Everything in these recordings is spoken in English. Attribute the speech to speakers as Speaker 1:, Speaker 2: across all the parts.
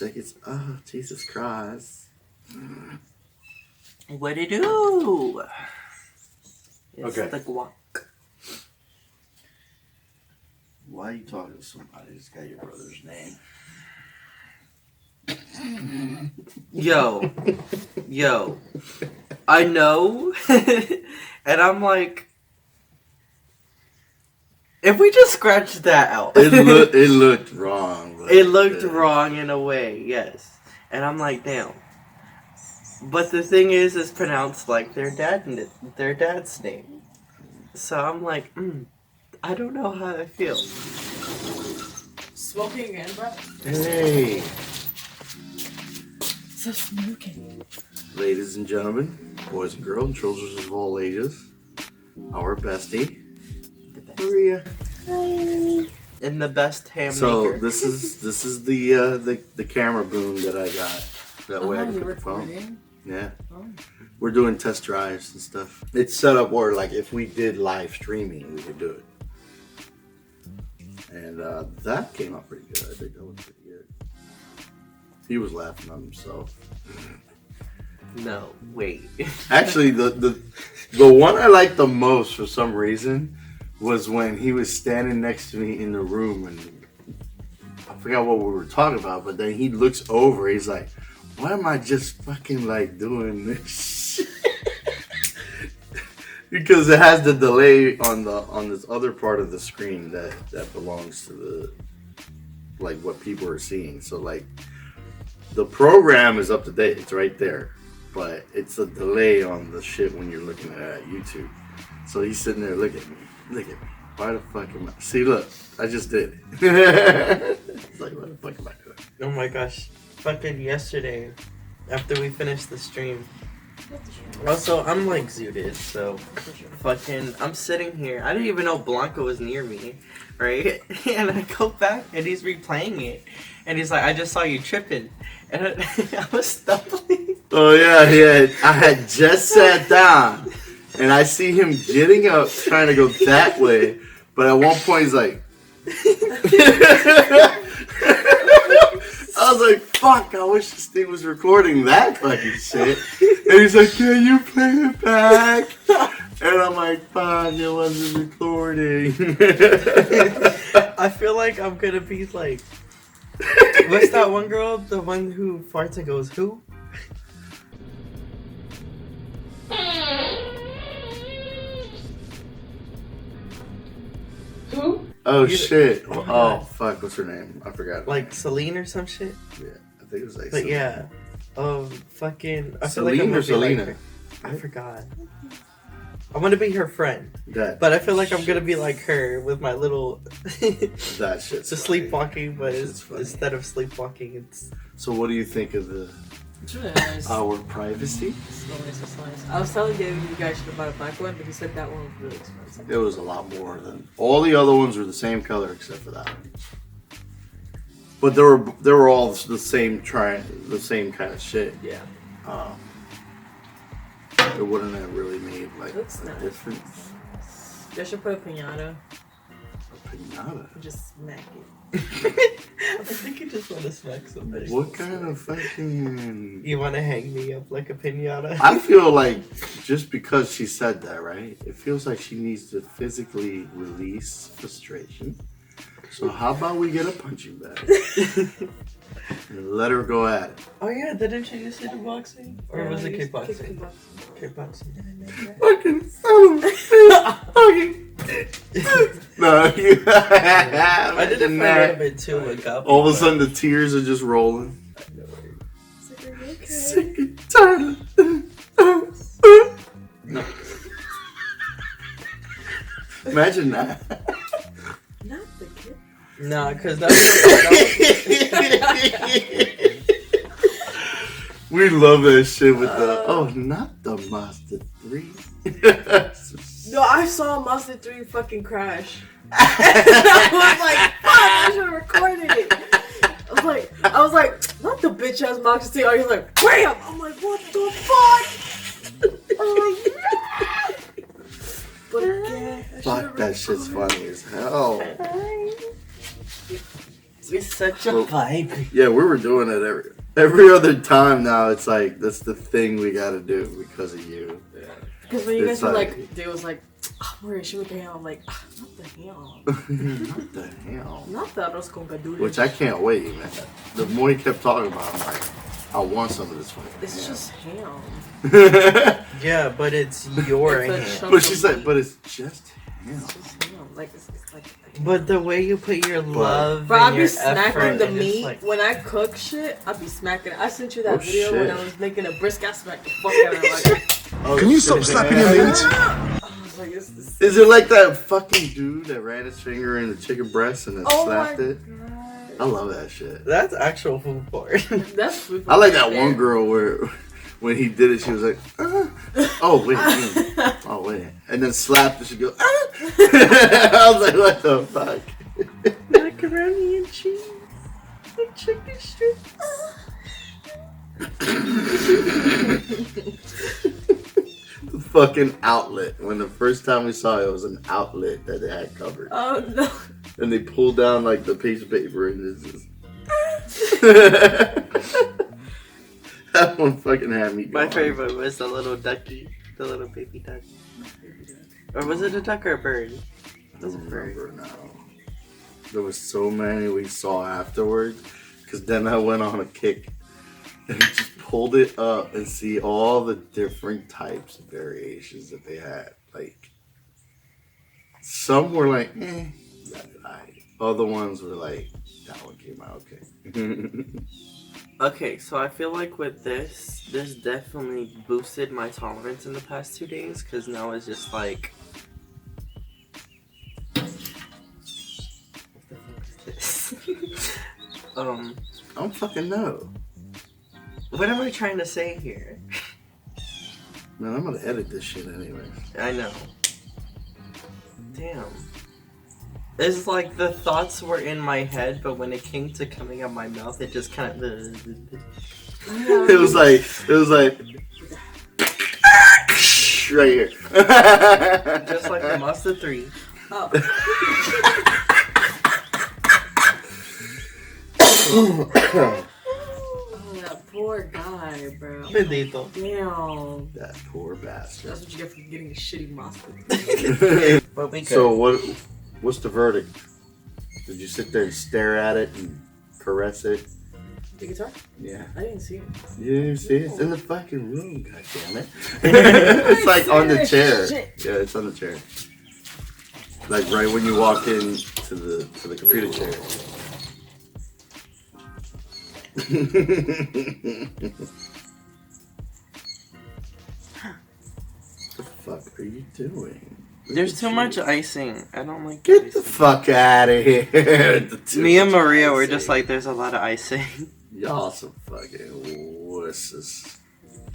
Speaker 1: seconds. Oh, Jesus Christ.
Speaker 2: What it do? It's
Speaker 1: Okay.
Speaker 2: the guac.
Speaker 1: Why are you talking to somebody that's got your brother's name?
Speaker 2: Yo. I know. And I'm like, if we just scratch that out.
Speaker 1: It looked wrong.
Speaker 2: It looked wrong in a way, yes. And I'm like, damn. But the thing is, it's pronounced like their dad's name. So I'm like, I don't know how I feel.
Speaker 3: Smoking again, bro?
Speaker 1: Hey.
Speaker 3: So smoking.
Speaker 1: Ladies and gentlemen, boys and girls, children of all ages, our bestie, Maria.
Speaker 2: Hi. And the best ham
Speaker 1: So
Speaker 2: maker.
Speaker 1: this is the camera boom that I got. That way I can put the phone. Yeah.
Speaker 3: Oh.
Speaker 1: We're doing test drives and stuff. It's set up where, like, if we did live streaming, we could do it. And that came out pretty good. I think that was pretty good. He was laughing on himself.
Speaker 2: No, wait.
Speaker 1: Actually, the one I liked the most for some reason was when he was standing next to me in the room, and I forgot what we were talking about, but then he looks over, he's like, why am I just fucking like doing this? Because it has the delay on this other part of the screen that belongs to the, like, what people are seeing. So, like, the program is up to date, it's right there, but it's a delay on the shit when you're looking at YouTube. So he's sitting there, look at me. Why the fuck am I? See, look, I just did it. It's like, what the fuck am I doing?
Speaker 2: Oh my gosh. Fucking yesterday, after we finished the stream. Also, I'm like zooted, so fucking, I'm sitting here. I didn't even know Blanco was near me, right? And I go back and he's replaying it. And he's like, I just saw you tripping. And I was stumbling.
Speaker 1: Oh, yeah. I had just sat down. And I see him getting up, trying to go that way. But at one point, he's like... I was like, fuck, I wish this thing was recording that fucking shit. And he's like, can you play it back? And I'm like, fuck, it wasn't recording.
Speaker 2: I feel like I'm gonna be like... What's that one girl? The one who farts and goes, who?
Speaker 3: Who?
Speaker 1: Oh, shit. Oh, fuck, what's her name? I forgot.
Speaker 2: Like Celine or some shit?
Speaker 1: Yeah, I think it was like...
Speaker 2: But yeah. Fucking... I feel
Speaker 1: Celine
Speaker 2: like I'm
Speaker 1: or
Speaker 2: gonna be
Speaker 1: Selena?
Speaker 2: like her. I forgot. I want to be her friend.
Speaker 1: But
Speaker 2: I feel like I'm gonna be like her with my little...
Speaker 1: that shit's
Speaker 2: the
Speaker 1: funny.
Speaker 2: sleepwalking, but
Speaker 1: Shit's funny.
Speaker 2: instead of sleepwalking, it's...
Speaker 1: So what do you think of
Speaker 3: It's really nice.
Speaker 1: our privacy?
Speaker 3: It's nice. I was telling David you guys should have bought a black one, but he said that one was really expensive.
Speaker 1: It was a lot more than... All the other ones were the same color except for that one. But they were all the same kind of shit.
Speaker 2: Yeah.
Speaker 1: It wouldn't have really made like
Speaker 3: Looks
Speaker 1: a
Speaker 3: nice.
Speaker 1: difference.
Speaker 3: You should put a piñata
Speaker 1: A pinata.
Speaker 3: and just smack it.
Speaker 2: I think you just want to smack somebody.
Speaker 1: What kind of fucking...
Speaker 2: You want to hang me up like a piñata?
Speaker 1: I feel like just because she said that, right? It feels like she needs to physically release frustration. So how about we get a punching bag and let her go at it?
Speaker 2: Oh yeah, didn't you used to do boxing? Or was it kickboxing?
Speaker 3: Kickboxing.
Speaker 2: Kickboxing.
Speaker 1: Fucking son of a bitch. No, you...
Speaker 2: I did it for a little bit too with Guppy.
Speaker 1: All of a sudden the tears are just rolling.
Speaker 3: Okay.
Speaker 1: Sick and tired of...
Speaker 2: No.
Speaker 1: Imagine that.
Speaker 3: Not the kid.
Speaker 2: Nah, because that was...
Speaker 1: We love that shit with the... not the Mazda 3.
Speaker 3: No, I saw Mazda 3 fucking crash. I was like, fuck, I should have recorded it. I was like, not the bitch ass Mazda 3. I was like, bam! I'm like, what the fuck? I'm like, yeah! But again,
Speaker 1: Fuck, that shit's funny as hell.
Speaker 2: It's such a
Speaker 1: Well,
Speaker 2: vibe.
Speaker 1: Yeah, we were doing it every other time now. It's like, that's the thing we gotta do because of you.
Speaker 3: Because when you guys
Speaker 1: It's
Speaker 3: were
Speaker 1: like-
Speaker 3: like, they was like, oh, Maria, should we go hang out? I'm like, not the hell.
Speaker 1: What the hell?
Speaker 3: Not the arroz con verduras.
Speaker 1: Which I can't wait, man. The more you kept talking about it, I'm like, I want some of this fucking
Speaker 3: It's just ham.
Speaker 1: ham.
Speaker 2: Yeah, but it's your
Speaker 3: It's a
Speaker 2: hand.
Speaker 3: chunk
Speaker 1: But
Speaker 3: of
Speaker 1: she's like,
Speaker 3: meat.
Speaker 1: but it's just ham.
Speaker 3: It's just ham. Like, it's like.
Speaker 2: But the way you put your love
Speaker 3: Bro, I
Speaker 2: and
Speaker 3: be
Speaker 2: your
Speaker 3: smacking
Speaker 2: effort
Speaker 3: the
Speaker 2: and
Speaker 3: meat
Speaker 2: it's like,
Speaker 3: when I cook shit. I be smacking it. I sent you that
Speaker 1: Oh,
Speaker 3: video when
Speaker 1: shit.
Speaker 3: I was making a brisket. I smacked the fuck out of it. Like,
Speaker 1: Oh,
Speaker 4: Can you stop
Speaker 1: shit.
Speaker 4: slapping your meat?
Speaker 3: I was like, this.
Speaker 1: Is it like that fucking dude that ran his finger in the chicken breast and then
Speaker 3: Oh
Speaker 1: slapped
Speaker 3: my
Speaker 1: it? I
Speaker 3: god.
Speaker 1: love that shit.
Speaker 2: that's actual food porn.
Speaker 3: That's food
Speaker 1: I like that
Speaker 3: right
Speaker 1: one
Speaker 3: there.
Speaker 1: girl where when he did it, she was like, oh wait, oh wait, and then slapped and she go, I was like, what the fuck?
Speaker 2: Macaroni and cheese. And chicken strips.
Speaker 1: The fucking outlet. When the first time we saw it, it was an outlet that they had covered,
Speaker 3: Oh no.
Speaker 1: and they pulled down like the piece of paper and it's just. That one fucking had me.
Speaker 2: My
Speaker 1: going.
Speaker 2: favorite was the little ducky. The little baby duck. Or was it a duck or a bird?
Speaker 1: I don't remember now. There was so many we saw afterwards, because then I went on a kick and just pulled it up and see all the different types of variations that they had. Like, some were like, that's right. Other ones were like, that one came out okay.
Speaker 2: Okay, so I feel like with this definitely boosted my tolerance in the past 2 days, because now it's just like, what the fuck is this?
Speaker 1: I don't fucking know.
Speaker 2: What am I trying to say here?
Speaker 1: Man, I'm gonna edit this shit anyway.
Speaker 2: I know. Damn. It's like the thoughts were in my head, but when it came to coming out my mouth, it just kind of.
Speaker 1: It was like right here.
Speaker 2: Just like the Mazda 3.
Speaker 3: Oh. Oh, that poor guy, bro.
Speaker 2: Bendito.
Speaker 3: Damn.
Speaker 1: That poor bastard.
Speaker 3: That's what you get for getting a shitty monster.
Speaker 2: But we could.
Speaker 1: So what's the verdict? Did you sit there and stare at it and caress it?
Speaker 3: The guitar?
Speaker 1: Yeah.
Speaker 3: I didn't see it.
Speaker 1: You didn't see it? It's in the fucking room, goddammit. It's like on the chair.
Speaker 3: Shit.
Speaker 1: Yeah, it's on the chair. Like right when you walk in to the computer chair. What the fuck are you doing?
Speaker 2: There's too much icing. I don't like
Speaker 1: Get the
Speaker 2: icing.
Speaker 1: fuck out of here.
Speaker 2: Me and Maria were just like, there's a lot of icing.
Speaker 1: Y'all some fucking wusses.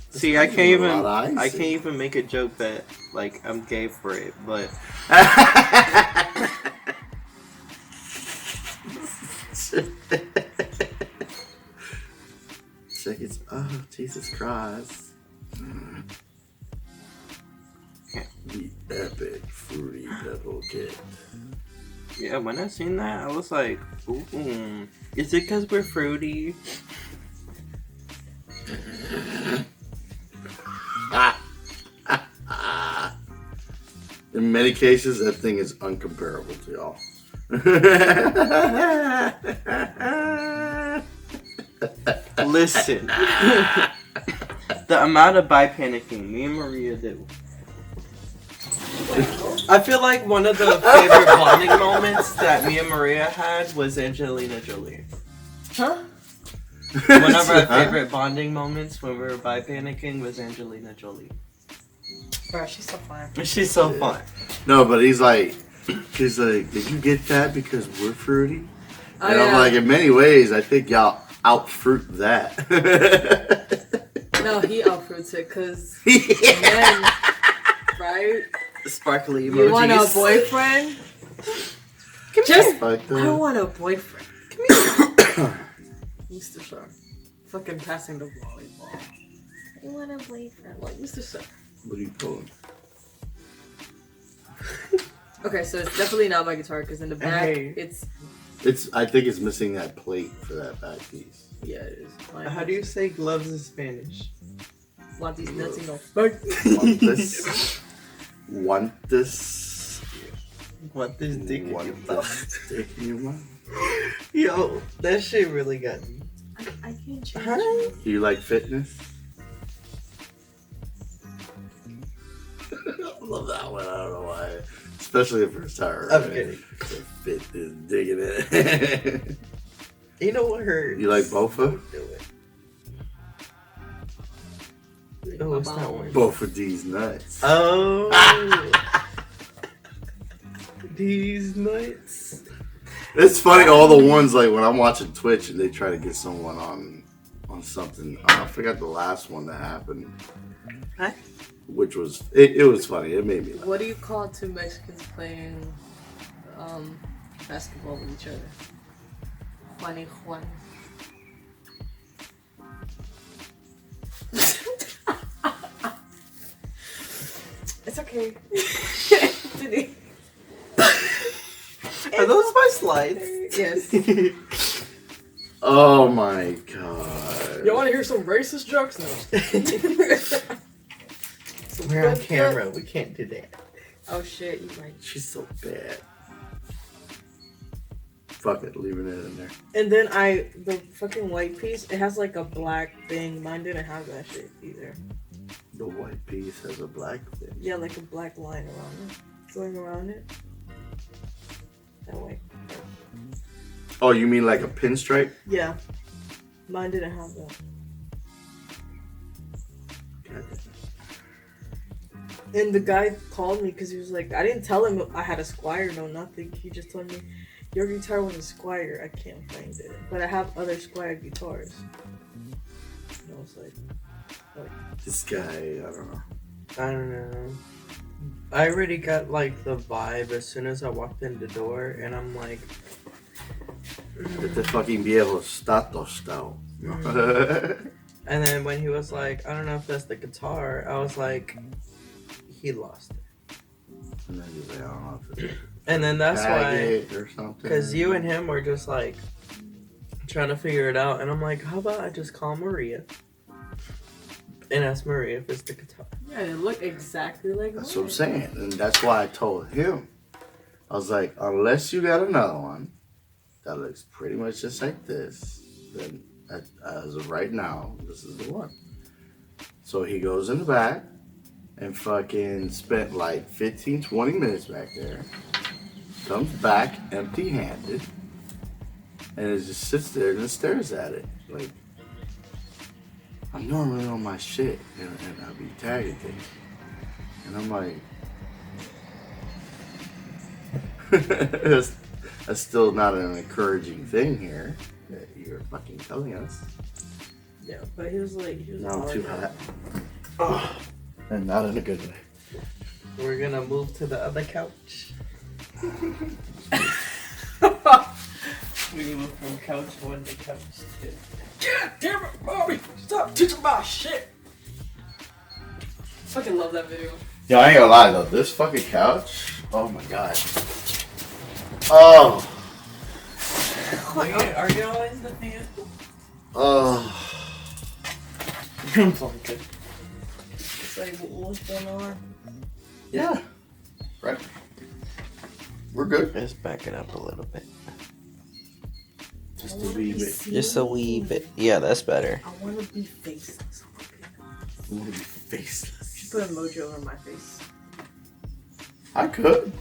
Speaker 2: See, I can't
Speaker 1: A lot of
Speaker 2: even. I
Speaker 1: icing.
Speaker 2: can't even make a joke that like I'm gay for it, but
Speaker 1: Seconds. Oh, Jesus Christ. The epic fruity pebble kit.
Speaker 2: yeah, when I seen that, I was like, ooh, is it because we're fruity?
Speaker 1: In many cases, that thing is uncomparable to y'all.
Speaker 2: Listen, the amount of bi panicking me and Maria do. I feel like one of the favorite bonding moments that me and Maria had was Angelina Jolie.
Speaker 3: Huh?
Speaker 2: One of our favorite bonding moments when we were bi panicking was Angelina Jolie.
Speaker 3: Bro, she's so fine.
Speaker 2: She's so fun.
Speaker 1: No, but he's like, did you get that because we're fruity?
Speaker 3: Oh,
Speaker 1: And I'm
Speaker 3: yeah.
Speaker 1: like, in many ways, I think y'all out-fruit that.
Speaker 3: No, he outfruits it because men, right?
Speaker 2: Sparkly emojis.
Speaker 3: You want a boyfriend? Just,
Speaker 1: Fuck
Speaker 3: I
Speaker 1: that.
Speaker 3: don't want a boyfriend. Mr. Sharp. Fucking passing the volleyball. I want a boyfriend. Like, Mr. Sharp.
Speaker 1: What are you pulling?
Speaker 3: Okay, so it's definitely not my guitar because in the back
Speaker 2: Hey.
Speaker 3: it's
Speaker 1: I think it's missing that plate for that back piece.
Speaker 3: Yeah, it is.
Speaker 2: How do you say gloves in Spanish?
Speaker 3: Want these nuts in your
Speaker 1: Want this? Want this?
Speaker 2: Want this dick in your
Speaker 1: Want
Speaker 2: mouth?
Speaker 1: this dick in your mouth?
Speaker 2: Yo, that shit really got me.
Speaker 3: I can't change.
Speaker 2: Huh?
Speaker 1: Do you like fitness? I love that one. I don't know why. Especially the first time.
Speaker 2: I'm kidding.
Speaker 1: Fitness, digging it.
Speaker 2: You know what hurt?
Speaker 1: You like bofa?
Speaker 2: Do it. Oh, what's that one?
Speaker 1: Both of these nuts.
Speaker 2: Oh. These nuts.
Speaker 1: It's funny, all the ones like when I'm watching Twitch and they try to get someone on something. I forgot the last one that happened.
Speaker 2: Huh?
Speaker 1: Which was it was funny. It made me laugh.
Speaker 3: What do you call two Mexicans playing basketball with each other? Juan y Juan. It's okay.
Speaker 2: Are those my slides?
Speaker 3: Yes.
Speaker 1: Oh my god.
Speaker 3: You want to hear some racist jokes now?
Speaker 2: We're on camera. We can't do that.
Speaker 3: Oh shit, you right.
Speaker 1: She's so bad. Fuck it, leaving it in there.
Speaker 3: And then the fucking white piece, it has like a black thing. Mine didn't have that shit either.
Speaker 1: The white piece has a black thing.
Speaker 3: Yeah, like a black line around it. Going around it. That way.
Speaker 1: Oh, you mean like a pinstripe?
Speaker 3: Yeah. Mine didn't have that. And the guy called me because he was like, I didn't tell him I had a Squire, no nothing. He just told me, your guitar was a Squire. I can't find it. But I have other Squire guitars. And I was like
Speaker 1: This guy, I don't know.
Speaker 2: I don't know. I already got like the vibe as soon as I walked in the door, and I'm like,
Speaker 1: Este fucking viejo está tostado.
Speaker 2: and then when he was like, I don't know if that's the guitar, I was like, he lost it.
Speaker 1: And then he's like, I don't know if it's
Speaker 2: And then that's
Speaker 1: tag
Speaker 2: why,
Speaker 1: it or something.
Speaker 2: because you and him were just like trying to figure it out, and I'm like, how about I just call Maria and ask Maria if it's the guitar?
Speaker 3: yeah, it looked exactly like
Speaker 1: That's
Speaker 3: mine.
Speaker 1: what I'm saying. And that's why I told him. I was like, unless you got another one that looks pretty much just like this, then as of right now, this is the one. So he goes in the back and fucking spent like 15, 20 minutes back there. Comes back empty-handed. And it just sits there and stares at it. Like, I'm normally on my shit and I'll be tagging things. And I'm like, that's still not an encouraging thing here that you're fucking telling us.
Speaker 3: Yeah, but he was like,
Speaker 1: Now I'm too hot.
Speaker 2: Oh,
Speaker 1: And not in a good way.
Speaker 2: we're gonna move to the other couch. We move from couch 1 to couch 2.
Speaker 3: God damn it, Bobby! Stop teaching my shit! Fucking love that video.
Speaker 1: Yeah, I ain't gonna lie though, this fucking couch, oh my god. Oh.
Speaker 2: Are you always the fan?
Speaker 1: Oh.
Speaker 2: I'm fucking.
Speaker 3: Say, what's going on?
Speaker 1: Yeah. Right. We're good.
Speaker 2: Just back it up a little bit.
Speaker 1: Just a wee bit.
Speaker 2: Just a wee bit. Yeah, that's better.
Speaker 3: I want to be faceless.
Speaker 1: I want to be faceless.
Speaker 3: Just put an emoji over my face.
Speaker 1: I could.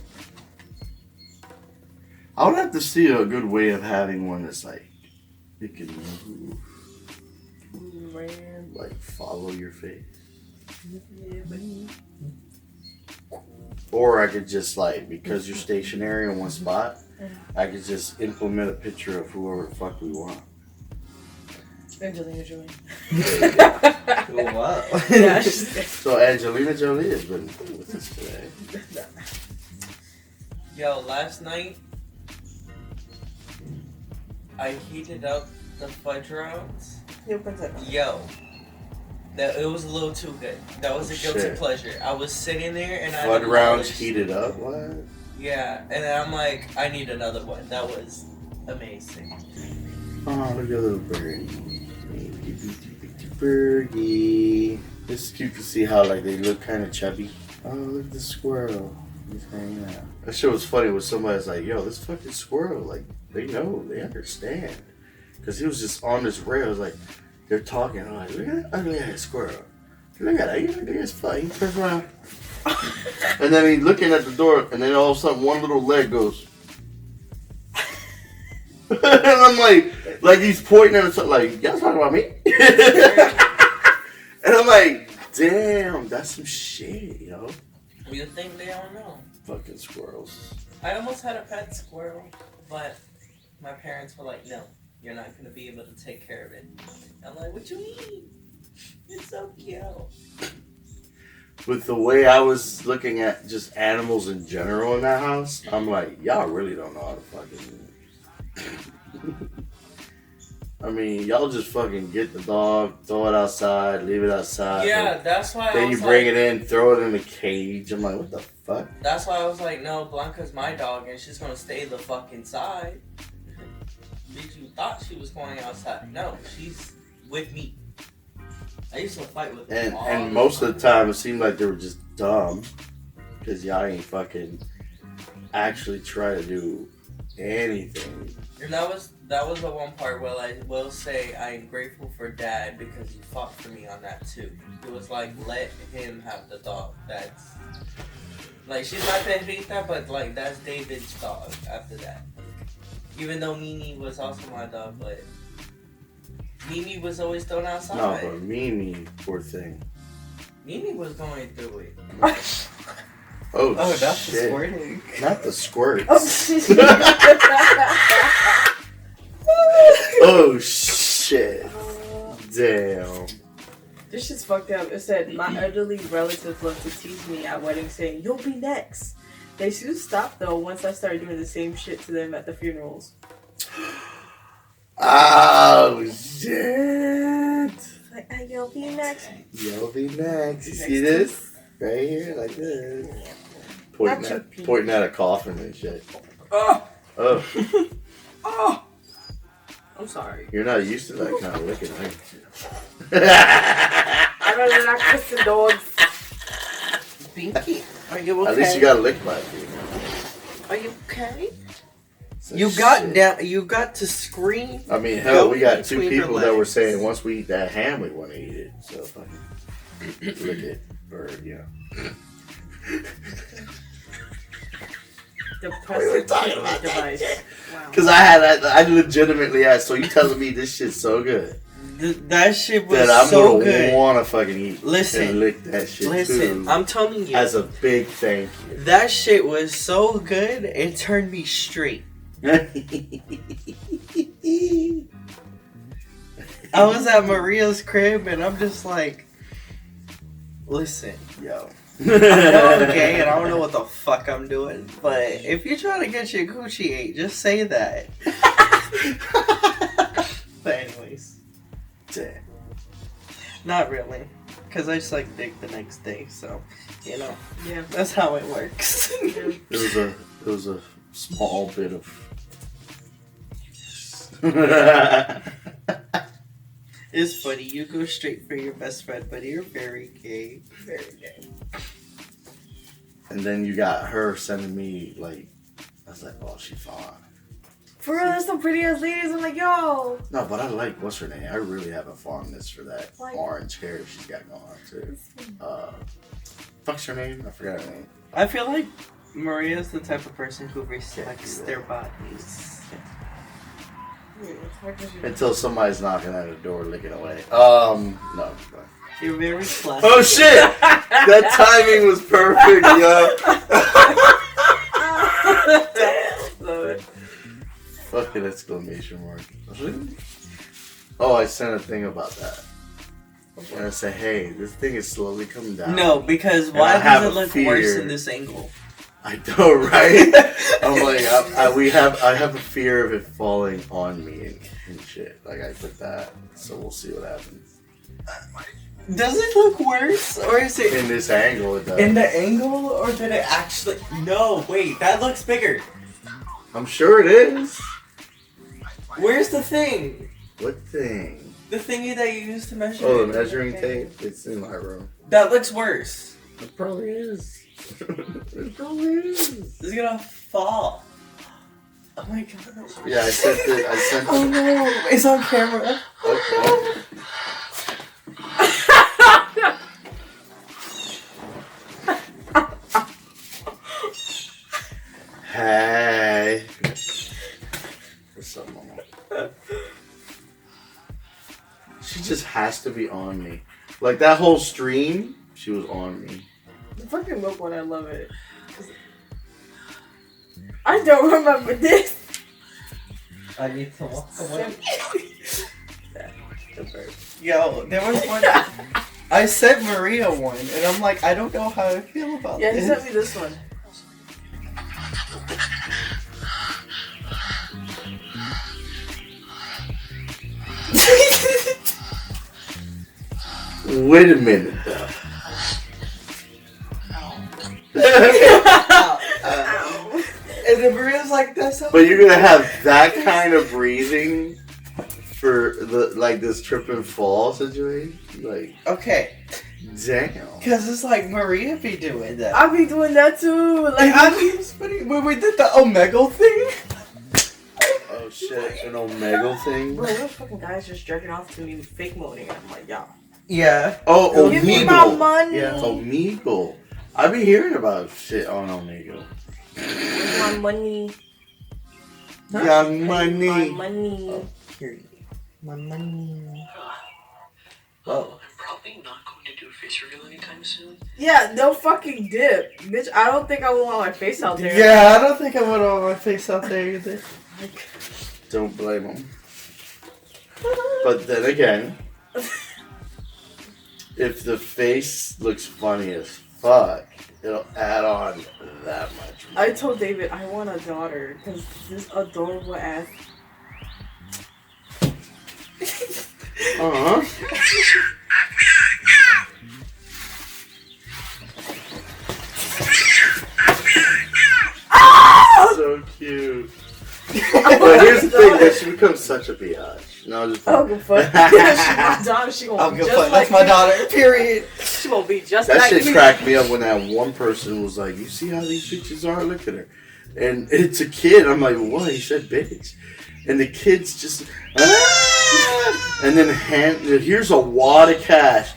Speaker 1: I would have to see a good way of having one that's like, it can move,
Speaker 3: Man.
Speaker 1: like follow your face.
Speaker 3: Yeah, but
Speaker 1: Or I could just like, because you're stationary in one spot, I could just implement a picture of whoever the fuck we want.
Speaker 3: Angelina Jolie.
Speaker 2: Wow.
Speaker 3: Yeah, she's
Speaker 1: So Angelina Jolie has been with us today.
Speaker 2: Yo, last night I heated up the fudge rounds. Yo, it was a little too good. That was a guilty
Speaker 1: Shit.
Speaker 2: pleasure. I was sitting there and I
Speaker 1: Flood
Speaker 2: had
Speaker 1: rounds
Speaker 2: lunch.
Speaker 1: heated up, what?
Speaker 2: Yeah, and then I'm like, I need another one. That was amazing.
Speaker 1: Oh, look at a little birdie. Birdie. It's cute to see how like they look kind of chubby. Oh, look at the squirrel. He's hanging out. That shit was funny when somebody's like, yo, this fucking squirrel, like, they know, they understand. Because he was just on this rail, like, they're talking, I'm like, look at that ugly ass squirrel. Look at that, he's ugly as fuck. He turns around. And then he's looking at the door, and then all of a sudden one little leg goes. And I'm like he's pointing at something, like, y'all talking about me? And I'm like, damn, that's some shit, yo.
Speaker 2: You think they don't know?
Speaker 1: Fucking squirrels.
Speaker 2: I almost had a pet squirrel, but my parents were like, no, you're not going to be able to take care of it. I'm like, what you mean? It's so cute.
Speaker 1: With the way I was looking at just animals in general in that house, I'm like, y'all really don't know how to fucking... I mean, y'all just fucking get the dog, throw it outside, leave it outside.
Speaker 2: Yeah, that's why
Speaker 1: then
Speaker 2: I was
Speaker 1: you bring
Speaker 2: like,
Speaker 1: it in, throw it in a cage. I'm like, what the fuck?
Speaker 2: That's why I was like, no, Blanca's my dog and she's gonna stay the fuck inside. Bitch, you thought she was going outside. No, she's with me. I used to fight with them all
Speaker 1: And
Speaker 2: the
Speaker 1: most
Speaker 2: time.
Speaker 1: of the time, it seemed like they were just dumb. Because y'all ain't fucking actually try to do anything.
Speaker 2: And that was the one part where I will say I am grateful for Dad because he fought for me on that too. It was like, let him have the dog. That's like, she's my perrita, but like that's David's dog after that. Even though Mimi was also my dog, but Mimi was always thrown outside.
Speaker 1: No, but Mimi, poor thing.
Speaker 2: Mimi was going through it.
Speaker 1: Oh,
Speaker 2: That's the
Speaker 1: shit.
Speaker 2: squirting.
Speaker 1: Not the squirts.
Speaker 3: Oh, shit.
Speaker 1: Oh, shit. Damn.
Speaker 3: This shit's fucked up. It said, my elderly relatives love to tease me at weddings saying, you'll be next. They soon stopped though once I started doing the same shit to them at the funerals.
Speaker 1: Oh, shit.
Speaker 3: Like, you'll be next.
Speaker 1: You'll be next. You see this? Right here, like this. Pointing at a coffin and shit.
Speaker 3: Oh!
Speaker 1: Oh,
Speaker 3: Oh! I'm sorry.
Speaker 1: you're not used to that kind of licking, right?
Speaker 3: I rather not kissing dogs.
Speaker 2: Pinky, are you okay?
Speaker 1: At least you got licked by a female.
Speaker 2: Are you okay?
Speaker 1: So
Speaker 2: You got
Speaker 1: shit.
Speaker 2: down. You got to scream.
Speaker 1: I mean, hell, we got
Speaker 2: Go
Speaker 1: two
Speaker 2: between her
Speaker 1: people that were
Speaker 2: legs.
Speaker 1: saying once we eat that ham, we want to eat it. So fucking lick it, bird, you know.
Speaker 3: Depressive
Speaker 1: talking
Speaker 3: treatment
Speaker 1: about that
Speaker 3: device.
Speaker 1: shit.
Speaker 3: Wow.
Speaker 1: Because I legitimately asked, so you telling me this shit's so good
Speaker 2: That shit was
Speaker 1: that I'm
Speaker 2: so
Speaker 1: gonna
Speaker 2: good.
Speaker 1: want to fucking eat
Speaker 2: Listen,
Speaker 1: and lick that shit
Speaker 2: Listen,
Speaker 1: too,
Speaker 2: I'm telling you,
Speaker 1: as a big thank
Speaker 2: that shit was so good. It turned me straight.
Speaker 1: you.
Speaker 2: I was at Maria's crib and I'm just like, listen,
Speaker 1: Yo.
Speaker 2: I know I'm gay and I don't know what the fuck I'm doing, but if you're trying to get your Gucci ate, just say that. But anyways,
Speaker 1: Damn.
Speaker 2: not really, because I just like dick the next day, so you know
Speaker 3: Yeah.
Speaker 2: that's how it works.
Speaker 1: It was a small bit of.
Speaker 2: It's funny, you go straight for your best friend, but you're very gay.
Speaker 3: Very gay.
Speaker 1: And then you got her sending me like, I was like, oh, she fine.
Speaker 3: For real, there's some pretty ass ladies. I'm like, yo.
Speaker 1: No, but I like, what's her name? I really have a fondness for that
Speaker 3: Like-
Speaker 1: orange hair she's got going on too. Fuck's her name? I forgot her name.
Speaker 2: I feel like Maria's the type of person who respects their bodies.
Speaker 3: Wait, what the fuck is your-
Speaker 1: Until somebody's knocking at the door, licking away. No.
Speaker 2: You're very classy.
Speaker 1: Oh shit! That timing was perfect, yo.
Speaker 3: Love it.
Speaker 1: Fucking exclamation mark. Oh, I sent a thing about that. And I said, hey, this thing is slowly coming down.
Speaker 2: No, because
Speaker 1: And
Speaker 2: why
Speaker 1: I have
Speaker 2: does it
Speaker 1: a
Speaker 2: look
Speaker 1: fear.
Speaker 2: worse in this angle?
Speaker 1: I know, right? I'm like, I have a fear of it falling on me and shit. Like I put that, so we'll see what happens.
Speaker 2: Does it look worse, or is it
Speaker 1: In this angle, it does.
Speaker 2: in the angle, or did it actually? No, wait, that looks bigger.
Speaker 1: I'm sure it is.
Speaker 2: Where's the thing?
Speaker 1: What thing?
Speaker 2: The thingy that you use to measure.
Speaker 1: Oh, the measuring tape. It's in my room.
Speaker 2: That looks worse.
Speaker 1: It probably is. It probably is.
Speaker 2: It's gonna fall. Oh my god.
Speaker 1: Yeah, I sent it.
Speaker 2: Oh no, it's on camera.
Speaker 1: Okay. Hey. What's up, mama? She just has to be on me. Like that whole stream, she was on me.
Speaker 3: The fucking milk one, I love it. I don't remember this.
Speaker 2: I need to walk away.
Speaker 3: The bird.
Speaker 2: Yo, there was one. I sent Maria one, and I'm like, I don't know how I feel about
Speaker 3: Yeah, he
Speaker 2: this.
Speaker 3: sent me this one.
Speaker 1: Wait a minute, though.
Speaker 2: And then Maria's like, that's so.
Speaker 1: But you're gonna have that kind of breathing for the like this trip and fall situation? Like,
Speaker 2: Okay,
Speaker 1: damn.
Speaker 2: because it's like Maria be doing that.
Speaker 3: I be doing that too. Like
Speaker 2: Like, I be spinning when we did the Omegle thing.
Speaker 1: Oh shit, an Omegle thing?
Speaker 3: bro, those fucking guys just jerking off to me fake moaning. I'm like, y'all.
Speaker 2: Yeah.
Speaker 1: Oh,
Speaker 3: Give me my
Speaker 1: Omegle.
Speaker 3: money.
Speaker 2: Yeah.
Speaker 1: Omegle. I be hearing about shit on Omegle.
Speaker 3: Where's my money?
Speaker 1: Young
Speaker 3: My
Speaker 1: money.
Speaker 3: money.
Speaker 2: Period. My money.
Speaker 4: Well, I'm probably not going to do a face reveal anytime soon.
Speaker 3: Yeah, no fucking dip. Bitch, I don't think I want my face out there.
Speaker 2: Yeah, I don't think I would want my face out there either.
Speaker 1: Don't blame them. But then again, if the face looks funny as fuck, it'll add on that much.
Speaker 3: I told David I want a daughter because this adorable ass.
Speaker 1: Uh-huh. So cute. But here's the thing, that she becomes such a biatch. No, just
Speaker 3: Oh, good fuck. Yeah, she's my daughter. She
Speaker 2: I'm
Speaker 3: gonna be
Speaker 2: good
Speaker 3: just
Speaker 2: fun.
Speaker 3: like
Speaker 2: That's my
Speaker 3: me.
Speaker 2: daughter. Period.
Speaker 3: She gonna be just
Speaker 1: that
Speaker 3: like
Speaker 1: shit
Speaker 3: me.
Speaker 1: cracked me up when that one person was like, "You see how these bitches are? Look at her." And it's a kid. I'm like, "What?" He said, "Bitch." And the kid's just, ah! And then here's a wad of cash.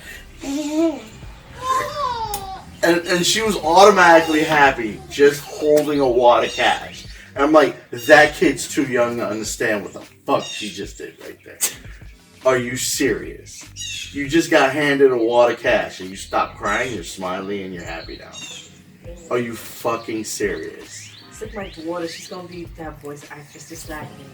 Speaker 1: And she was automatically happy just holding a wad of cash. And I'm like, that kid's too young to understand what the fuck she just did right there. Are you serious? You just got handed a wad of cash and you stop crying, you're smiling, and you're happy now. Are you fucking serious?
Speaker 3: It's like my daughter. She's gonna be that voice actress just like me.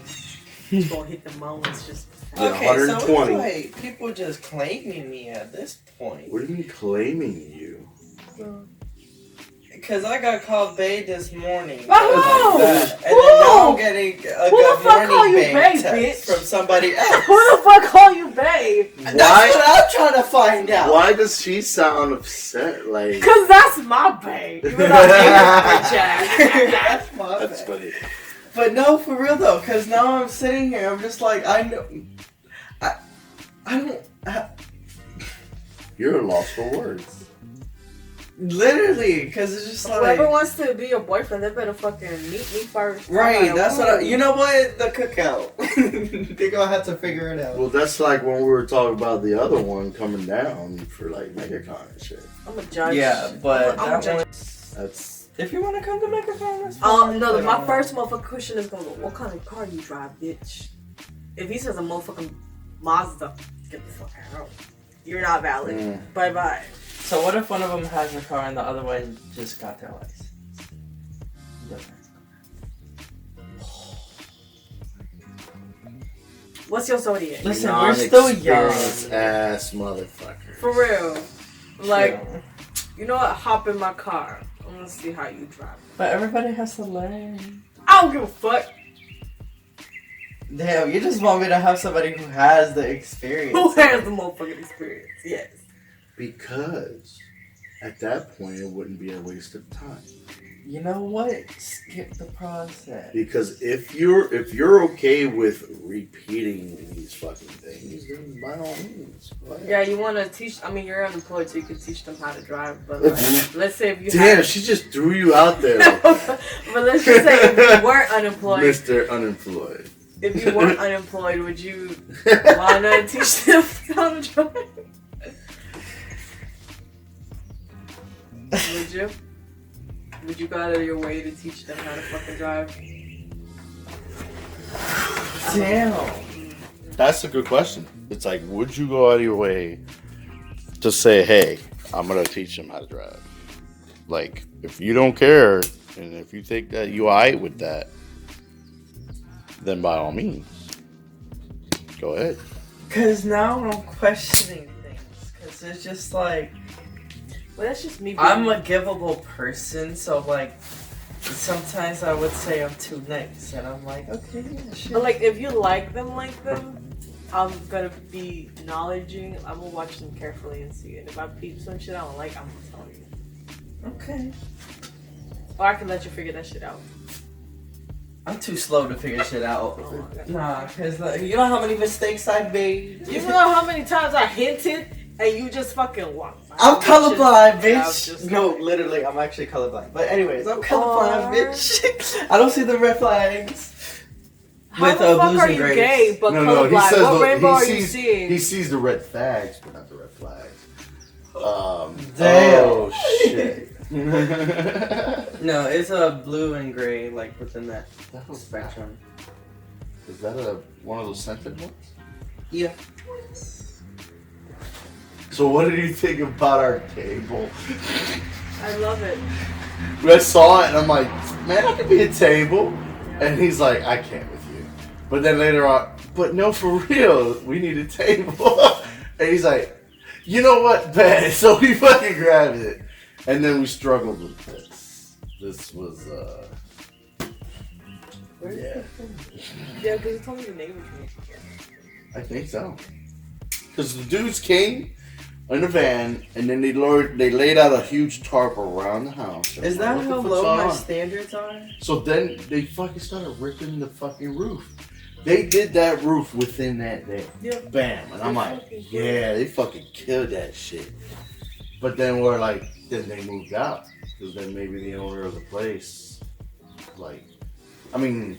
Speaker 3: She's gonna hit the moans just.
Speaker 1: Yeah,
Speaker 2: Okay, so
Speaker 1: 120.
Speaker 2: it's like people just claiming me at this point.
Speaker 1: What do you mean claiming you?
Speaker 2: Because I got called bae this morning.
Speaker 3: Oh!
Speaker 2: And then
Speaker 3: Who?
Speaker 2: now I'm getting a
Speaker 3: Who the
Speaker 2: good
Speaker 3: fuck call
Speaker 2: morning
Speaker 3: you
Speaker 2: bae
Speaker 3: bae,
Speaker 2: text
Speaker 3: bitch?
Speaker 2: from somebody else.
Speaker 3: Who the fuck call you babe?
Speaker 2: That's
Speaker 1: Why?
Speaker 2: what I'm trying to find out.
Speaker 1: Why does she sound upset? Like,
Speaker 3: Cause that's my babe. Even though I bitch ass.
Speaker 2: That's my
Speaker 1: that's
Speaker 2: bae.
Speaker 1: funny.
Speaker 2: But no, for real though, because now I'm sitting here, I'm just like, I know. I don't.
Speaker 1: You're lost for words.
Speaker 2: Literally, because it's just like.
Speaker 3: Whoever wants to be your boyfriend, they better fucking meet me first.
Speaker 2: Right, that's what you know what? The cookout. They're gonna have to figure it out.
Speaker 1: Well, that's like when we were talking about the other one coming down for like MegaCon and shit.
Speaker 3: I'm a judge.
Speaker 2: Yeah, but
Speaker 3: I'm a
Speaker 2: that
Speaker 3: judge.
Speaker 2: one.
Speaker 1: That's
Speaker 2: If you want to come to MegaCon, that's
Speaker 3: Oh
Speaker 2: fine.
Speaker 3: no,
Speaker 2: But,
Speaker 3: my first motherfucking question is gonna go, what kind of car you drive, bitch? If he says a motherfucking Mazda, get the fuck out. You're not valid. Bye bye.
Speaker 2: So what if one of them has a car and the other one just got their license?
Speaker 3: What's your zodiac?
Speaker 2: Listen, we're still young.
Speaker 1: Non-experienced ass motherfucker.
Speaker 3: For real. Like,
Speaker 2: Yeah.
Speaker 3: you know what? Hop in my car. I'm gonna see how you drive.
Speaker 2: But everybody has to learn.
Speaker 3: I don't give a fuck.
Speaker 2: Damn, you just want me to have somebody who has the experience.
Speaker 3: Who has the motherfucking experience? Yes.
Speaker 1: Because at that point, it wouldn't be a waste of time.
Speaker 2: You know what? Skip the process.
Speaker 1: Because if you're okay with repeating these fucking things, then by all means. Go ahead.
Speaker 3: Yeah, you want to teach. I mean, you're unemployed, so you can teach them how to drive. But like, let's say if you
Speaker 1: Damn, she just threw you out there,
Speaker 3: but let's just say if you weren't unemployed,
Speaker 1: Mr. Unemployed.
Speaker 3: if you weren't unemployed, would you want to teach them how to drive? Would you? Would you go out of your way to teach them how to fucking drive?
Speaker 2: Damn.
Speaker 1: That's a good question. It's like, would you go out of your way to say, hey, I'm going to teach them how to drive? Like, if you don't care, and if you think that you aight with that, then by all means, go ahead.
Speaker 2: Because now I'm questioning things. Because it's just like,
Speaker 3: Well, that's just me.
Speaker 2: I'm a givable person, so like, sometimes I would say I'm too nice. And I'm like, okay, yeah, sure.
Speaker 3: But like, if you like them, I'm gonna be acknowledging. I'm gonna watch them carefully and see. And if I peep some shit I don't like, I'm gonna tell you.
Speaker 2: Okay.
Speaker 3: Or I can let you figure that shit out.
Speaker 2: I'm too slow to figure shit out.
Speaker 3: Oh my God.
Speaker 2: Nah, because you know how many mistakes I've made?
Speaker 3: You know how many times I hinted and you just fucking walked.
Speaker 2: I'm colorblind,
Speaker 3: Yeah, I was
Speaker 2: bitch.
Speaker 3: just
Speaker 2: No,
Speaker 3: like-
Speaker 2: literally, I'm actually colorblind. But anyways, I'm
Speaker 3: You
Speaker 2: colorblind,
Speaker 3: are?
Speaker 2: bitch. I don't see the red flags.
Speaker 3: How
Speaker 2: With,
Speaker 3: the fuck
Speaker 2: blues
Speaker 3: are
Speaker 2: and
Speaker 3: you
Speaker 2: grays.
Speaker 3: gay but colorblind? What rainbow are you seeing?
Speaker 1: He sees the red flags, but not the red flags.
Speaker 2: Damn.
Speaker 1: Oh, shit.
Speaker 2: No, it's a blue and gray, like within that
Speaker 1: That was
Speaker 2: spectrum.
Speaker 1: Is that one of those scented ones?
Speaker 2: Yeah.
Speaker 1: So what did you think about our table?
Speaker 3: I love it.
Speaker 1: I saw it and I'm like, man, I could be a table. And he's like, I can't with you. But then later on, but no, for real, we need a table. And he's like, you know what, bet. So we fucking grabbed it. And then we struggled with this. This was, yeah.
Speaker 3: Yeah, because you told me the name of me.
Speaker 1: I think so. Because the dudes came in a van, and then they laid out a huge tarp around the house.
Speaker 2: Is that how low my standards are?
Speaker 1: So then they fucking started ripping the fucking roof. They did that roof within that day.
Speaker 3: Yeah.
Speaker 1: Bam. And I'm like, yeah, they fucking killed that shit. But then we're like, then they moved out. Because then maybe the owner of the place, like, I mean,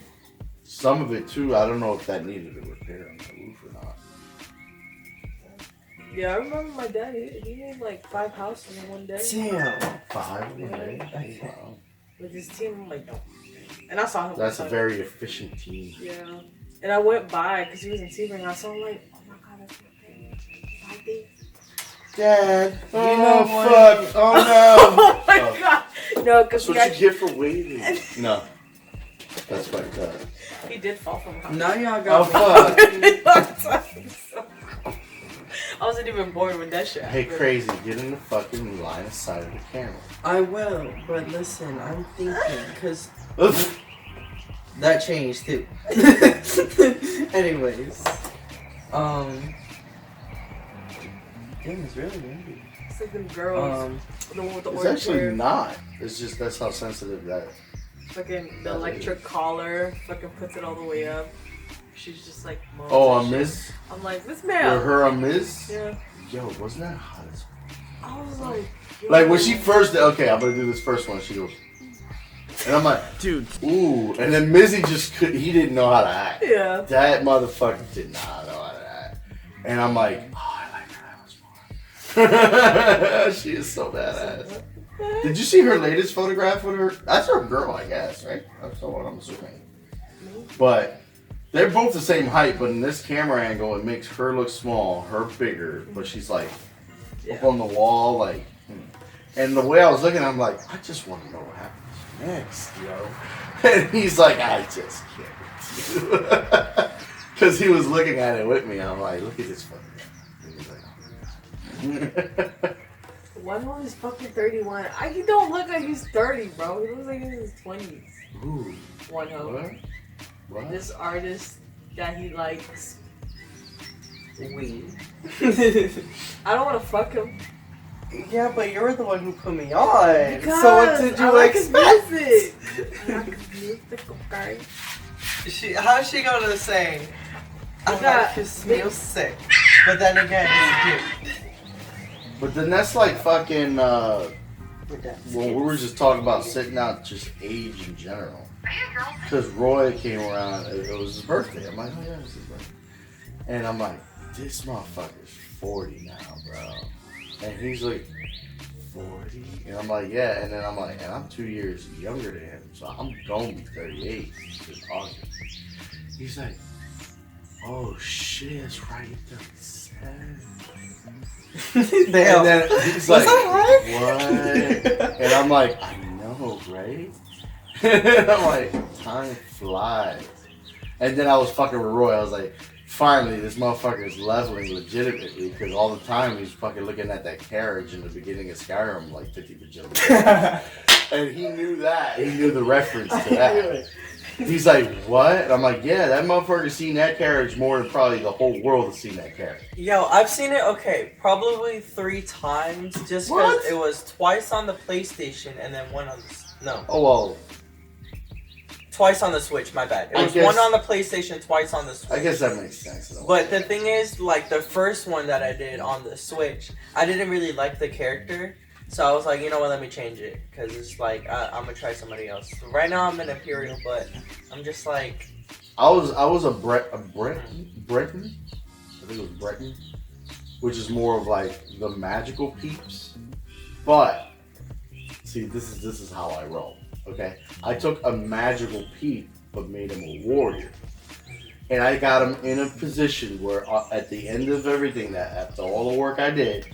Speaker 1: some of it too, I don't know if that needed a repair on the roof or not.
Speaker 3: Yeah, I remember my dad, he made like 5 houses in one day.
Speaker 2: Damn.
Speaker 1: 5
Speaker 3: Yeah.
Speaker 1: okay. Wow.
Speaker 3: With his team, I'm like, no. And I saw him.
Speaker 1: That's a
Speaker 3: like,
Speaker 1: very efficient team.
Speaker 3: Yeah. And I went by, because he was in Sebring, and I saw him like, oh my god, that's my thing. I think.
Speaker 1: Dad.
Speaker 2: You know
Speaker 1: fuck. Oh
Speaker 3: Oh my
Speaker 1: no.
Speaker 3: god. No, because
Speaker 1: That's what you get for waiting. No. That's fucked up.
Speaker 3: he did fall from a house.
Speaker 2: Now y'all
Speaker 1: Oh
Speaker 2: got
Speaker 1: fuck.
Speaker 3: I wasn't even born when that shit
Speaker 1: Hey,
Speaker 3: happened.
Speaker 1: crazy, get in the fucking line of sight of the camera.
Speaker 2: I will, but listen, I'm thinking, because that changed too. Anyways. Damn, it's really windy.
Speaker 3: It's like them girls, the one with the
Speaker 1: It's
Speaker 3: orange
Speaker 1: actually
Speaker 3: hair,
Speaker 1: not. It's just that's how sensitive that.
Speaker 3: fucking the electric collar, fucking puts it all the way up. She's just like, moans
Speaker 1: Oh,
Speaker 3: and
Speaker 1: a
Speaker 3: shit.
Speaker 1: Miss?
Speaker 3: I'm like, this
Speaker 1: Or
Speaker 3: man.
Speaker 1: her a Miss?
Speaker 3: Yeah.
Speaker 1: Yo, wasn't that hot as
Speaker 3: I was like,
Speaker 1: Like when she first, okay, I'm gonna do this first one. She goes, and I'm like,
Speaker 2: Dude.
Speaker 1: ooh, and then Mizzy just he didn't know how to act.
Speaker 3: Yeah.
Speaker 1: That motherfucker did not know how to act. And I'm like, oh, I like her that much more. She is so badass. Did you see her latest photograph with her? That's her girl, I guess, right? That's what I'm assuming. But they're both the same height, but in this camera angle, it makes her look small, her bigger, but she's like up on the wall, like. And the way I was looking, I'm like, I just want to know what happens next, yo. And he's like, I just can't. Because he was looking at it with me. I'm like, look at this fucking guy. And he's like,
Speaker 3: One of them is fucking 31. He don't look like he's 30, bro. He looks like he's in his 20s.
Speaker 1: ooh,
Speaker 3: One hoe.
Speaker 1: what? What?
Speaker 3: This artist that he likes.
Speaker 2: Weed.
Speaker 3: I don't want to fuck him.
Speaker 2: Yeah, but you're the one who put me on.
Speaker 3: Because
Speaker 2: So what did you
Speaker 3: I like his
Speaker 2: expect?
Speaker 3: music. I like his music, okay?
Speaker 2: How's she gonna say, I
Speaker 3: You got-
Speaker 2: like his music, but then again, he's cute.
Speaker 1: But then that's like fucking,
Speaker 2: But
Speaker 1: when we were just talking about sitting out just age in general. Because Roy came around, it was his birthday. I'm like, oh yeah, it's his birthday. And I'm like, this motherfucker's 40 now, bro. And he's like, 40? And I'm like, yeah. And then I'm like, and I'm 2 years younger than him, so I'm gonna be 38 this August. He's like, oh shit, it's right at 37.
Speaker 2: Damn.
Speaker 1: And then he's
Speaker 2: Was
Speaker 1: like,
Speaker 2: that
Speaker 1: what? And I'm like, I know, right? And I'm like, time flies. And then I was fucking with Roy. I was like, finally, this motherfucker is leveling legitimately because all the time he's fucking looking at that carriage in the beginning of Skyrim like 50 bajillion. And he knew that. He knew the reference to that. He's like, what? And I'm like, yeah, that motherfucker's seen that carriage more than probably the whole world has seen that carriage.
Speaker 2: Yo, I've seen it, okay, probably 3 times, just
Speaker 1: What?
Speaker 2: because it was twice on the PlayStation and then one on the, no,
Speaker 1: Oh, well,
Speaker 2: twice on the Switch, my bad. It
Speaker 1: I
Speaker 2: was
Speaker 1: guess-
Speaker 2: one on the PlayStation, twice on the Switch.
Speaker 1: I guess that makes sense. Though.
Speaker 2: But the thing is, like, the first one that I did on the Switch, I didn't really like the character. So I was like, you know what, let me change it. Because it's like, I'm going to try somebody else. Right now I'm an Imperial, but I'm just like...
Speaker 1: I was a Breton? I think it was Breton. Which is more of like the magical peeps. But, see, this is how I roll. Okay? I took a magical peep, but made him a warrior. And I got him in a position where at the end of everything, that after all the work I did,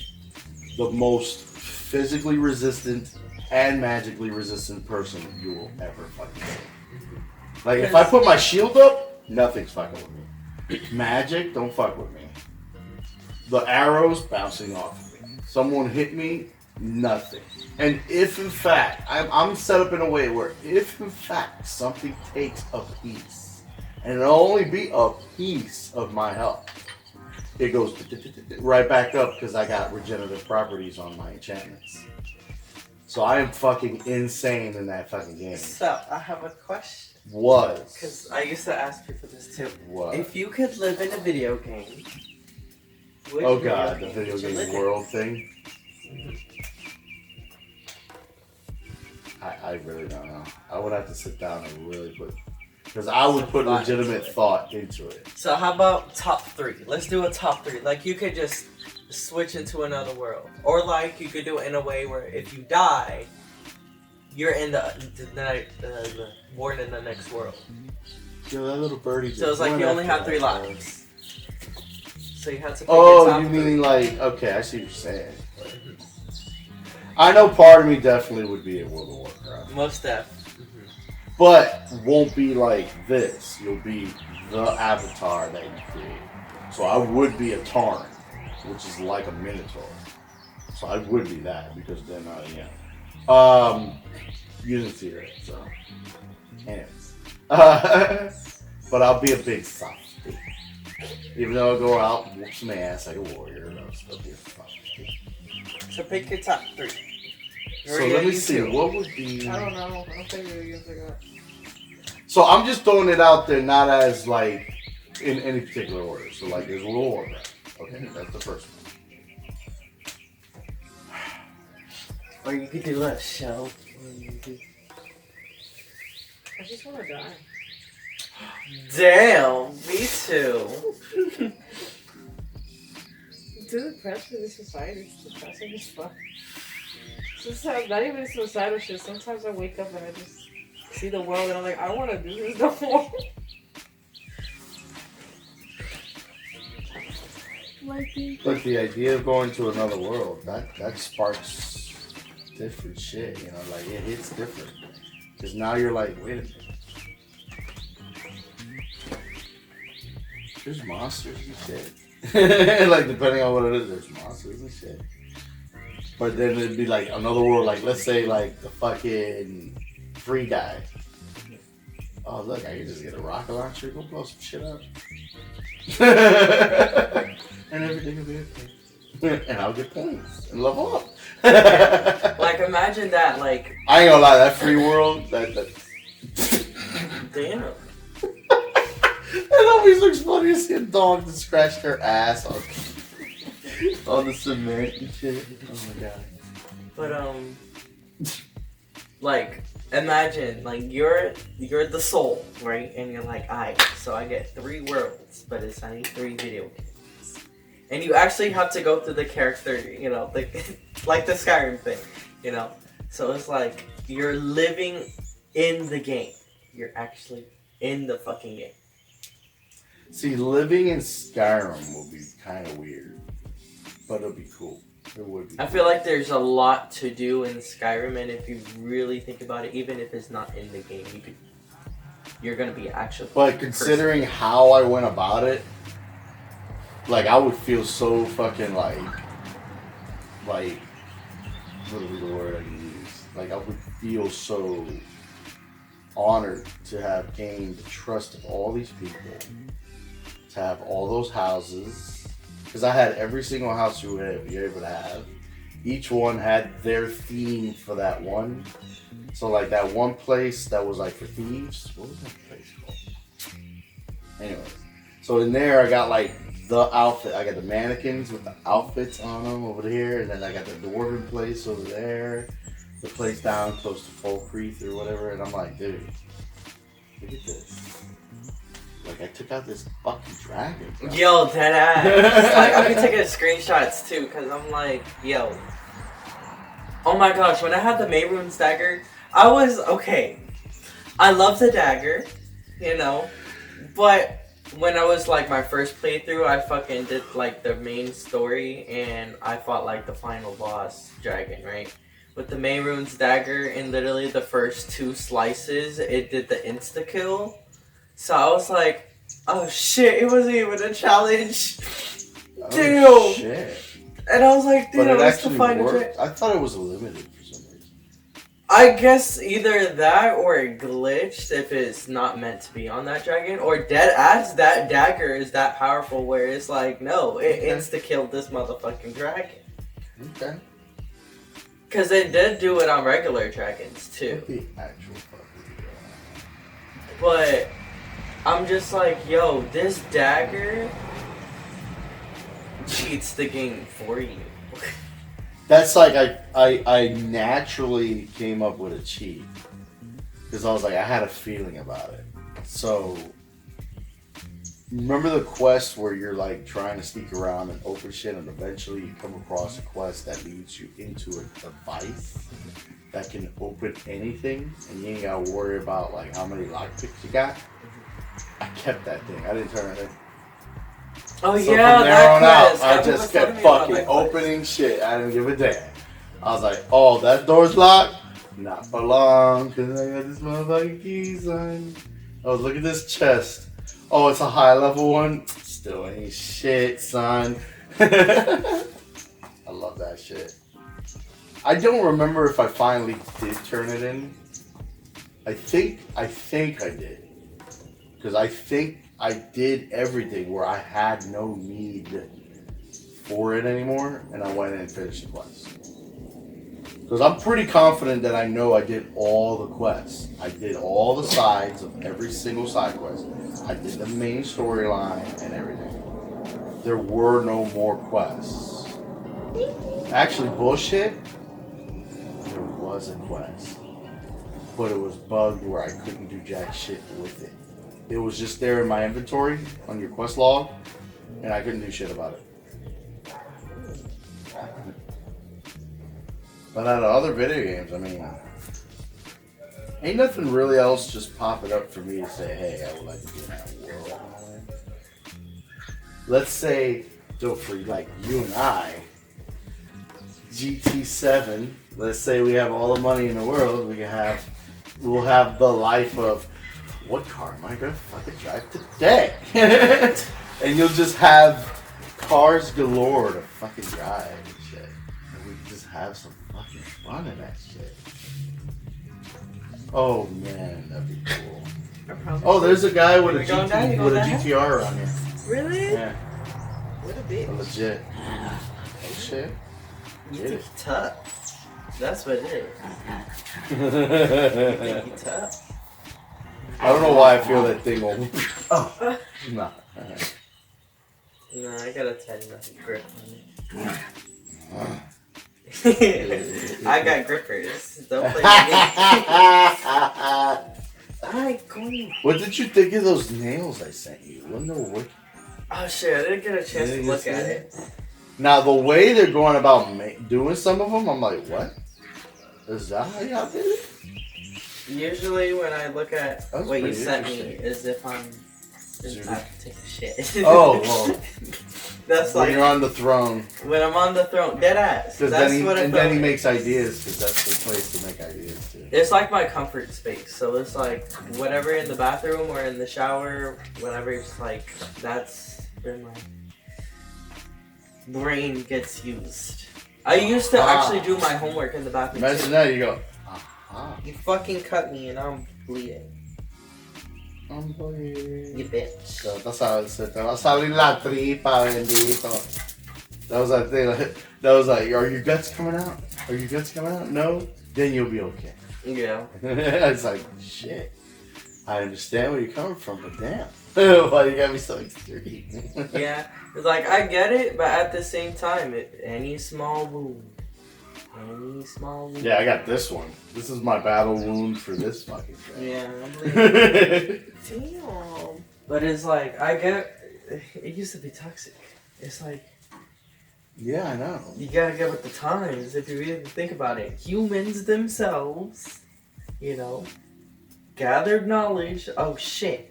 Speaker 1: the most physically resistant and magically resistant person you will ever fucking see. Like, if I put my shield up, nothing's fucking with me. Magic, don't fuck with me. The arrows bouncing off of me. Someone hit me, nothing. And if in fact, I'm set up in a way where if in fact something takes a piece, and it'll only be a piece of my health, it goes right back up because I got regenerative properties on my enchantments. So I am fucking insane in that fucking game.
Speaker 2: So, I have a question.
Speaker 1: Was.
Speaker 2: Because I used to ask people this too.
Speaker 1: What?
Speaker 2: If you could live in a video game... which
Speaker 1: Oh god, the video
Speaker 2: would you live
Speaker 1: game
Speaker 2: in?
Speaker 1: world thing. I really don't know. I would have to sit down and really put... Because I would put legitimate thought into it.
Speaker 2: So how about top 3? Let's do a top 3. Like, you could just switch into another world. Or like, you could do it in a way where if you die, you're in the born in the next world.
Speaker 1: Yo, that little birdie.
Speaker 2: So it's like you only have 3 lives. So you have to pick
Speaker 1: Oh,
Speaker 2: your top
Speaker 1: you
Speaker 2: 3.
Speaker 1: mean like... Okay, I see what you're saying. I know part of me definitely would be in World of Warcraft.
Speaker 2: Most def.
Speaker 1: But won't be like this. You'll be the avatar that you create. So I would be a Tauren, which is like a Minotaur. So I would be that because then, yeah. You didn't see that, so. Anyways. But I'll be a big softy. Even though I'll go out and whoop some ass like a warrior, I'll still be a softy.
Speaker 2: So pick your top 3.
Speaker 1: So let me see, what would be...
Speaker 3: I don't know. I don't think video games like that.
Speaker 1: So I'm just throwing it out there, not as like in any particular order. So like there's World of Warcraft. Okay, that's the first one.
Speaker 2: Or you could do a show.
Speaker 3: I just want to die.
Speaker 2: Damn, me too.
Speaker 3: Too depressed for this society. It's depressing as fuck. Sometimes, not even suicidal shit. Sometimes I wake up and I just see the world and I'm like, I don't want to do this no more.
Speaker 1: But the idea of going to another world, that sparks different shit, you know, like it hits different. Because now you're like, wait a minute. There's monsters and shit. Like depending on what it is, there's monsters and shit. But then it'd be like another world, like let's say like the fucking free guy. Oh look, I can just get a rocket launcher, go blow some shit up. And everything will be okay. and I'll get points and level up.
Speaker 2: Like, imagine that, like...
Speaker 1: I ain't gonna lie, that free world, that
Speaker 2: Damn.
Speaker 1: It always looks funny to see a dog that scratched their ass on the cement and shit. Oh my god.
Speaker 2: But, like, imagine, like, you're the soul, right? And you're like, alright, so I get 3 worlds, but it's only 3 video games. And you actually have to go through the character, you know, like the Skyrim thing, you know? So it's like, you're living in the game. You're actually in the fucking game.
Speaker 1: See, living in Skyrim will be kind of weird, but it'll be cool. It would be.
Speaker 2: I feel like there's a lot to do in Skyrim, and if you really think about it, even if it's not in the game, you're gonna be actually.
Speaker 1: But considering how I went about it, like I would feel so fucking like what would be the word I can use? Like I would feel so honored to have gained the trust of all these people, to have all those houses, because I had every single house you would be able to have. Each one had their theme for that one. So like that one place that was like for thieves. What was that place called? Anyway, so in there I got like the outfit. I got the mannequins with the outfits on them over here, and then I got the dwarven place over there. The place down close to Falkreath or whatever, and I'm like, dude, look at this. Like, I took out this fucking dragon, bro.
Speaker 2: Yo, deadass. Like, I've been taking screenshots too, because I'm like, yo. Oh my gosh, when I had the Mayrune's dagger, I was, okay. I love the dagger, you know, but when I was like my first playthrough, I fucking did like the main story, and I fought like the final boss dragon, right? With the Mayrune's dagger, in literally the first 2 slices, it did the insta-kill. So I was like, oh shit, it wasn't even a challenge. Damn.
Speaker 1: Oh, shit.
Speaker 2: And I was like, dude,
Speaker 1: but it
Speaker 2: I
Speaker 1: actually worked. I thought it was limited for some reason.
Speaker 2: I guess either that or it glitched if it's not meant to be on that dragon. Or dead ass, that dagger is that powerful where it's like, no, it insta-killed this motherfucking dragon.
Speaker 1: Okay.
Speaker 2: Because they did do it on regular dragons too.
Speaker 1: The actual fucking.
Speaker 2: But I'm just like, yo, this dagger cheats the game for you.
Speaker 1: That's like I naturally came up with a cheat because I was like I had a feeling about it. So remember the quest where you're like trying to sneak around and open shit, and eventually you come across a quest that leads you into a device that can open anything, and you ain't gotta worry about like how many lockpicks you got. I kept that thing. I didn't turn it in.
Speaker 2: Oh
Speaker 1: So
Speaker 2: yeah,
Speaker 1: from there on out,
Speaker 2: quest.
Speaker 1: I just kept fucking opening shit. I didn't give a damn. I was like, oh, that door's locked? Not for long, because I got this motherfucking key, son. Oh, look at this chest. Oh, it's a high level one? Still ain't shit, son. I love that shit. I don't remember if I finally did turn it in. I think I did. Because I think I did everything where I had no need for it anymore, and I went in and finished the quest. Because I'm pretty confident that I know I did all the quests. I did all the sides of every single side quest. I did the main storyline and everything. There were no more quests. Actually, bullshit. There was a quest. But it was bugged where I couldn't do jack shit with it. It was just there in my inventory on your quest log, and I couldn't do shit about it. But out of other video games, I mean, ain't nothing really else just popping up for me to say, hey, I would like to be in that world. Let's say, so for like you and I, GT7, let's say we have all the money in the world, we'll have the life of, what car am I gonna fucking drive today? And you'll just have cars galore to fucking drive and shit. And we can just have some fucking fun in that shit. Oh man, that'd be cool. Oh, there's a guy with a GTR around here.
Speaker 3: Really?
Speaker 1: Yeah.
Speaker 3: What a bitch.
Speaker 1: Legit. shit.
Speaker 2: You
Speaker 1: Get
Speaker 2: think
Speaker 1: it.
Speaker 2: you tough? That's what it is. You think you tough?
Speaker 1: I don't know why I feel that thing will. Oh, nah.
Speaker 2: No, I gotta tighten up the grip on it. I got grippers. Don't play with me. Alright, cool.
Speaker 1: What did you think of those nails I sent you? Wonder what.
Speaker 2: Oh shit, I didn't get a chance to look at it.
Speaker 1: Now the way they're going about doing some of them, I'm like, what? Is that how y'all did it?
Speaker 2: Usually when I look at
Speaker 1: That's
Speaker 2: what you
Speaker 1: pretty
Speaker 2: sent me
Speaker 1: interesting.
Speaker 2: is if I'm about to take a shit.
Speaker 1: Oh, well.
Speaker 2: That's
Speaker 1: When
Speaker 2: like
Speaker 1: you're on the throne.
Speaker 2: when I'm on the throne. Dead ass. That's
Speaker 1: Then he,
Speaker 2: what it
Speaker 1: and then he
Speaker 2: felt
Speaker 1: makes ideas because that's the place to make ideas too.
Speaker 2: It's like my comfort space. So it's like whatever in the bathroom or in the shower, whatever. It's like that's where my brain gets used. I used to actually do my homework in the bathroom.
Speaker 1: Imagine
Speaker 2: too.
Speaker 1: that, you go,
Speaker 2: You fucking cut me and I'm bleeding.
Speaker 1: I'm bleeding.
Speaker 2: You bitch.
Speaker 1: So that's how it said. Te vas a abrir la tripa, bendito. That was that thing. That was like, are your guts coming out? Are your guts coming out? No? Then you'll be okay.
Speaker 2: Yeah.
Speaker 1: It's like, shit. I understand where you're coming from, but damn. Why you got me so extreme?
Speaker 2: Yeah. It's like I get it, but at the same time, any small wound.
Speaker 1: Yeah, I got this one. This is my battle wound for this fucking thing.
Speaker 2: Yeah, I'm bleeding.
Speaker 3: Damn.
Speaker 2: But it's like, I get it used to be toxic. It's like,
Speaker 1: Yeah, I know.
Speaker 2: you gotta get with the times if you really think about it. Humans themselves, gathered knowledge. Oh shit.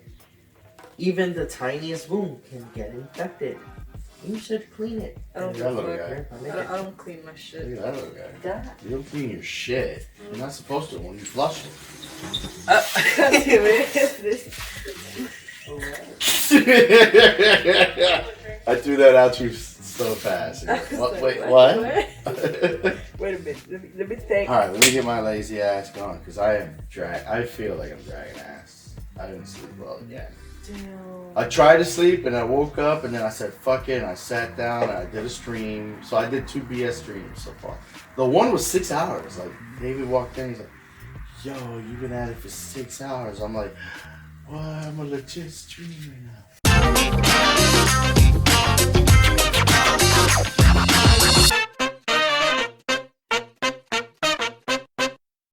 Speaker 2: Even the tiniest wound can get infected. You should clean it.
Speaker 3: I don't
Speaker 1: Yeah,
Speaker 3: give a
Speaker 1: little
Speaker 3: fuck.
Speaker 1: guy.
Speaker 3: I don't clean my shit.
Speaker 1: Look at that little guy.
Speaker 3: God.
Speaker 1: You don't clean your shit. You're not supposed to when you flush it. I threw that out to you so fast. What? Wait, what?
Speaker 3: Wait a minute. Let me think.
Speaker 1: All right, let me get my lazy ass going because I feel like I'm dragging ass. I didn't sleep well again.
Speaker 3: Damn.
Speaker 1: I tried to sleep and I woke up and then I said fuck it and I sat down and I did a stream. So I did 2 BS streams so far. The one was 6 hours. Like David walked in, he's like, "Yo, you've been at it for 6 hours." I'm like, "What? I'm a legit stream right now."